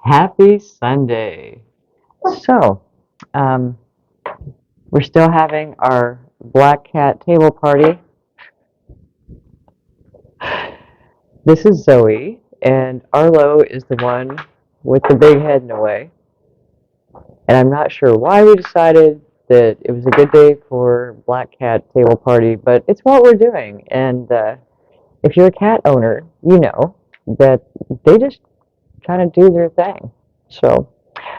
Happy Sunday. So, um, we're still having our Black Cat table party. This is Zoe, and Arlo is the one with the big head in the way. And I'm not sure why we decided that it was a good day for Black Cat table party, but it's what we're doing. And if you're a cat owner, you know that they just kind of do their thing. So,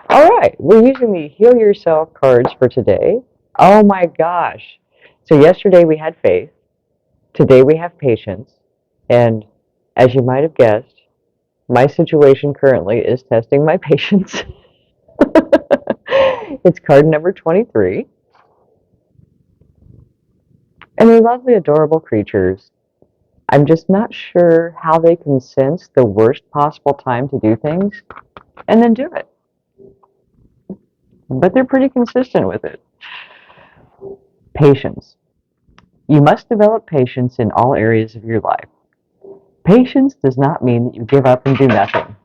all right, we're using the Heal Yourself cards for today. Oh my gosh. So, yesterday we had faith, today we have patience, and as you might have guessed, my situation currently is testing my patience. It's card number 23, and they're lovely, adorable creatures. I'm just not sure how they can sense the worst possible time to do things and then do it. But they're pretty consistent with it. Patience. You must develop patience in all areas of your life. Patience does not mean that you give up and do nothing.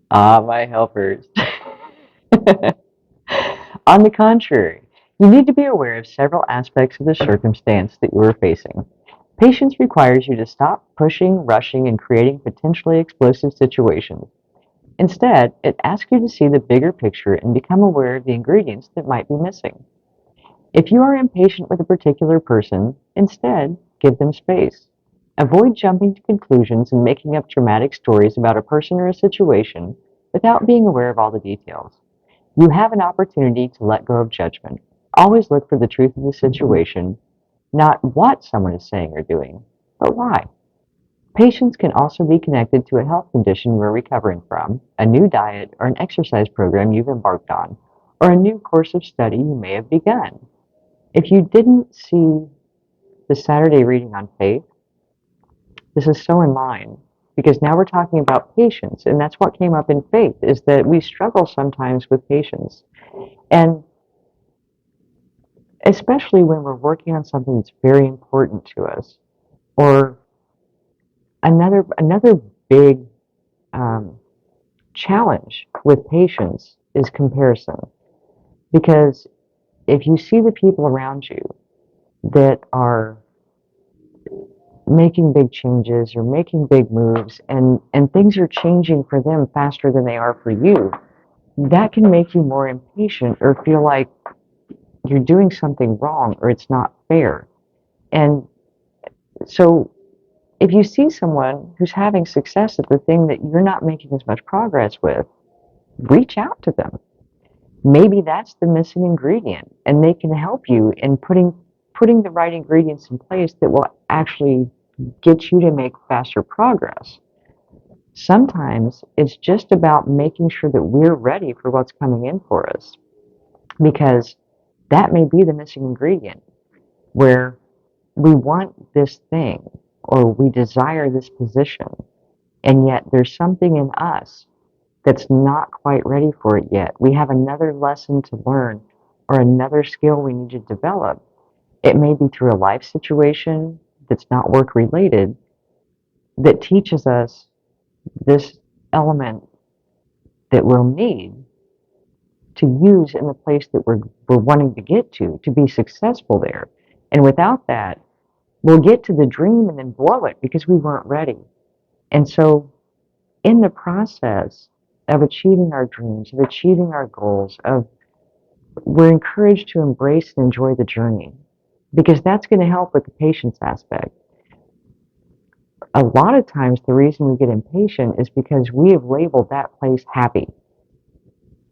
Ah, my helpers. On the contrary, you need to be aware of several aspects of the circumstance that you are facing. Patience requires you to stop pushing, rushing, and creating potentially explosive situations. Instead, it asks you to see the bigger picture and become aware of the ingredients that might be missing. If you are impatient with a particular person, instead, give them space. Avoid jumping to conclusions and making up dramatic stories about a person or a situation without being aware of all the details. You have an opportunity to let go of judgment. Always look for the truth of the situation, not what someone is saying or doing, but why. Patience can also be connected to a health condition you're recovering from, a new diet or an exercise program you've embarked on, or a new course of study you may have begun. If you didn't see the Saturday reading on faith, this is so in line because now we're talking about patience, and that's what came up in faith is that we struggle sometimes with patience. And especially when we're working on something that's very important to us, or another big um, challenge with patience is comparison. Because if you see the people around you that are making big changes or making big moves and things are changing for them faster than they are for you, that can make you more impatient or feel like you're doing something wrong or it's not fair. And so if you see someone who's having success at the thing that you're not making as much progress with, reach out to them. Maybe that's the missing ingredient and they can help you in putting the right ingredients in place that will actually get you to make faster progress. Sometimes it's just about making sure that we're ready for what's coming in for us because that may be the missing ingredient where we want this thing or we desire this position, and yet there's something in us that's not quite ready for it yet. We have another lesson to learn or another skill we need to develop. It may be through a life situation that's not work related that teaches us this element that we'll need to use in the place that we're wanting to get to be successful there. And without that, we'll get to the dream and then blow it because we weren't ready. And so, in the process of achieving our dreams, of achieving our goals, of we're encouraged to embrace and enjoy the journey because that's going to help with the patience aspect. A lot of times, the reason we get impatient is because we have labeled that place happy.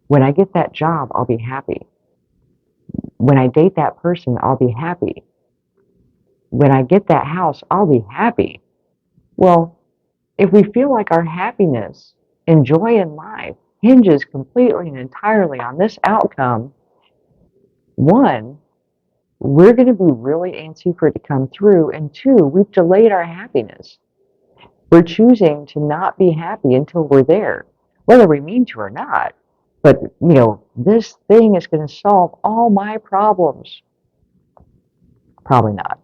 When I get that job, I'll be happy. When I date that person, I'll be happy. When I get that house, I'll be happy. Well, if we feel like our happiness and joy in life hinges completely and entirely on this outcome, one, we're going to be really antsy for it to come through, and two, we've delayed our happiness. We're choosing to not be happy until we're there, whether we mean to or not. But, this thing is going to solve all my problems. Probably not.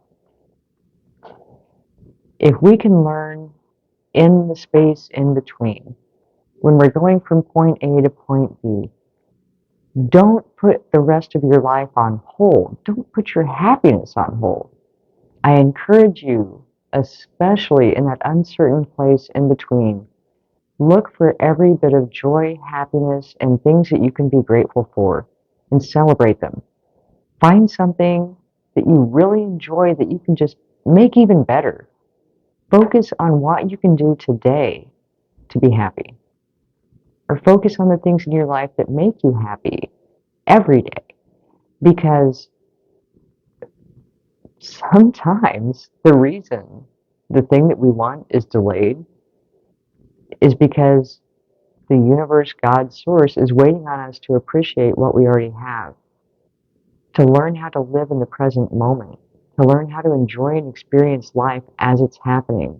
If we can learn in the space in between When we're going from point A to point B, don't put the rest of your life on hold. Don't put your happiness on hold. I encourage you, especially in that uncertain place in between, look for every bit of joy, happiness, and things that you can be grateful for and celebrate them. Find something that you really enjoy that you can just make even better. Focus on what you can do today to be happy, or focus on the things in your life that make you happy every day. Because sometimes the reason the thing that we want is delayed is because the universe, God, source, is waiting on us to appreciate what we already have, to learn how to live in the present moment, to learn how to enjoy and experience life as it's happening,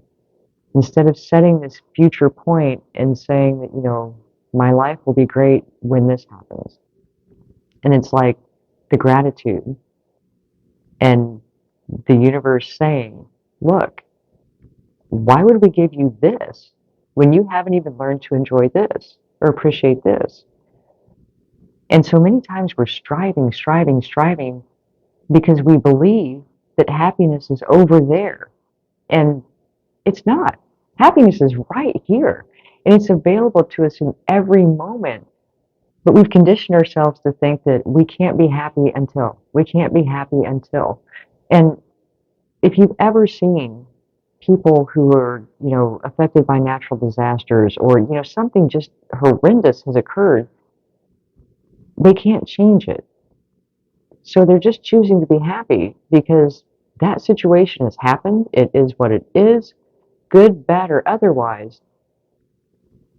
instead of setting this future point and saying that, my life will be great when this happens. And it's like the gratitude and the universe saying, look, why would we give you this when you haven't even learned to enjoy this or appreciate this? And so many times we're striving, striving, striving because we believe that happiness is over there. And it's not. Happiness is right here. And it's available to us in every moment. But we've conditioned ourselves to think that we can't be happy until. We can't be happy until. And if you've ever seen people who are, affected by natural disasters or, something just horrendous has occurred, they can't change it. So they're just choosing to be happy because that situation has happened. It is what it is, good, bad, or otherwise.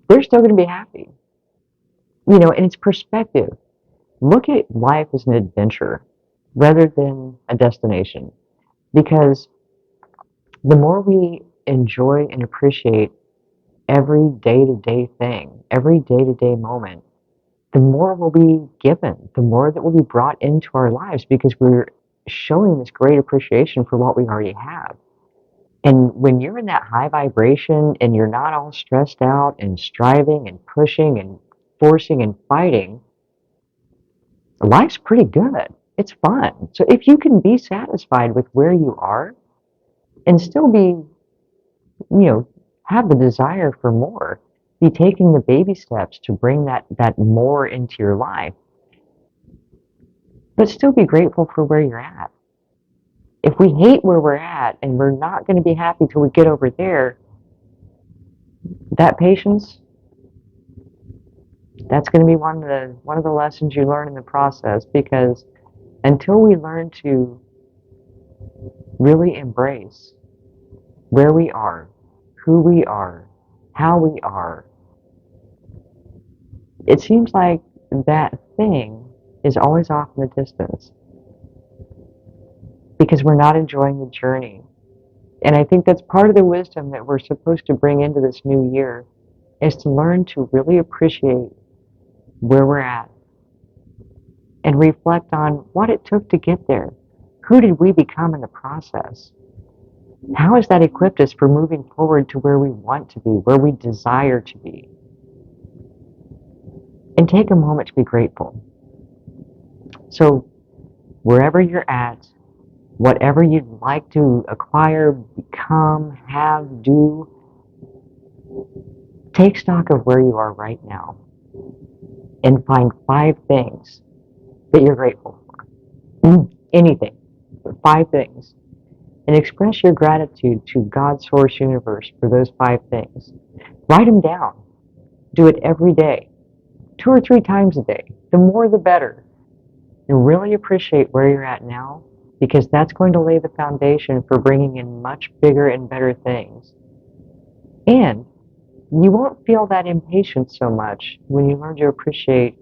They're still going to be happy. And it's perspective. Look at life as an adventure rather than a destination. Because the more we enjoy and appreciate every day to day thing, every day to day moment, the more will be given, the more that will be brought into our lives because we're showing this great appreciation for what we already have. And when you're in that high vibration and you're not all stressed out and striving and pushing and forcing and fighting, life's pretty good. It's fun. So if you can be satisfied with where you are and still be, have the desire for more, be taking the baby steps to bring that more into your life, but still be grateful for where you're at. If we hate where we're at and we're not going to be happy till we get over there, that patience, that's going to be one of the lessons you learn in the process, because until we learn to really embrace where we are, who we are, how we are, it seems like that thing is always off in the distance because we're not enjoying the journey. And I think that's part of the wisdom that we're supposed to bring into this new year, is to learn to really appreciate where we're at and reflect on what it took to get there. Who did we become in the process? How has that equipped us for moving forward to where we want to be, where we desire to be? And take a moment to be grateful. So, wherever you're at, whatever you'd like to acquire, become, have, do, take stock of where you are right now and find 5 things that you're grateful for. Anything, 5 things. And express your gratitude to God, Source, Universe for those 5 things. Write them down. Do it every day, 2 or 3 times a day. The more the better. And really appreciate where you're at now, because that's going to lay the foundation for bringing in much bigger and better things. And you won't feel that impatience so much when you learn to appreciate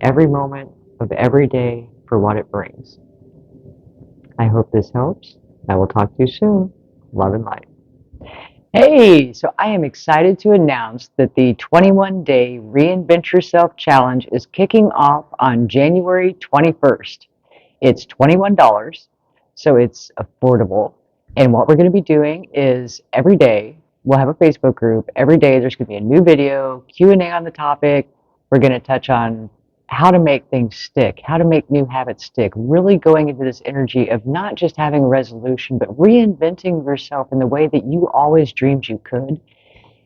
every moment of every day for what it brings. I hope this helps. I will talk to you soon. Love and light. Hey, so I am excited to announce that the 21-day Reinvent Yourself Challenge is kicking off on January 21st. It's $21, so it's affordable. And what we're going to be doing is every day we'll have a Facebook group. Every day there's going to be a new video, Q&A on the topic. We're going to touch on how to make things stick, how to make new habits stick, really going into this energy of not just having a resolution, but reinventing yourself in the way that you always dreamed you could.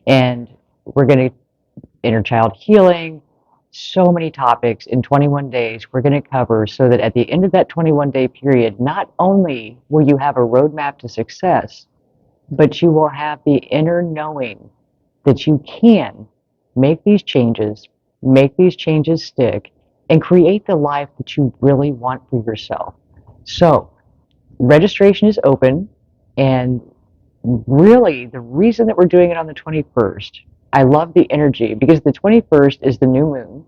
And we're going to inner child healing, so many topics in 21 days we're going to cover so that at the end of that 21-day period, not only will you have a roadmap to success, but you will have the inner knowing that you can make these changes stick, and create the life that you really want for yourself. So, registration is open, and really the reason that we're doing it on the 21st, I love the energy because the 21st is the new moon.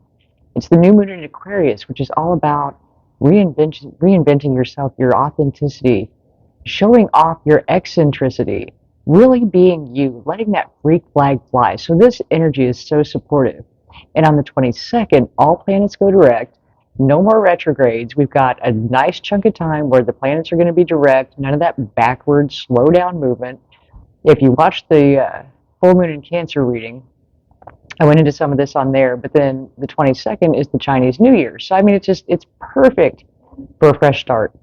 It's the new moon in Aquarius, which is all about reinventing yourself, your authenticity, showing off your eccentricity, really being you, letting that freak flag fly. So this energy is so supportive. And on the 22nd, all planets go direct. No more retrogrades. We've got a nice chunk of time where the planets are going to be direct. None of that backward, slow down movement. If you watch the full moon in Cancer reading, I went into some of this on there, but then the 22nd is the Chinese New Year. So, I mean, it's perfect for a fresh start.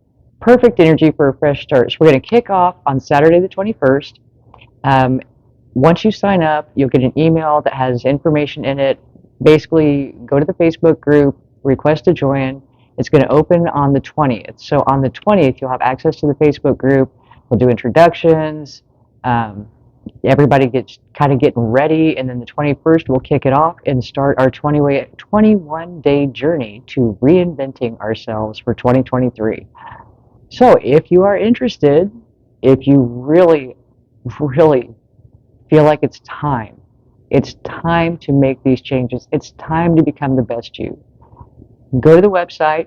Perfect energy for a fresh start. So we're going to kick off on Saturday the 21st. Um, Once you sign up, you'll get an email that has information in it. Basically, go to the Facebook group, request to join. It's going to open on the 20th. So on the 20th, you'll have access to the Facebook group. We'll do introductions. Everybody gets kind of getting ready, and then the 21st we'll kick it off and start our 21-day journey to reinventing ourselves for 2023. So if you are interested, if you really, really feel like it's time to make these changes, it's time to become the best you, go to the website.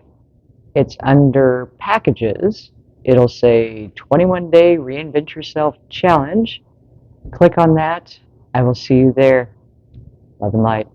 It's under packages. It'll say 21-day reinvent yourself challenge. Click on that. I will see you there. Love and light.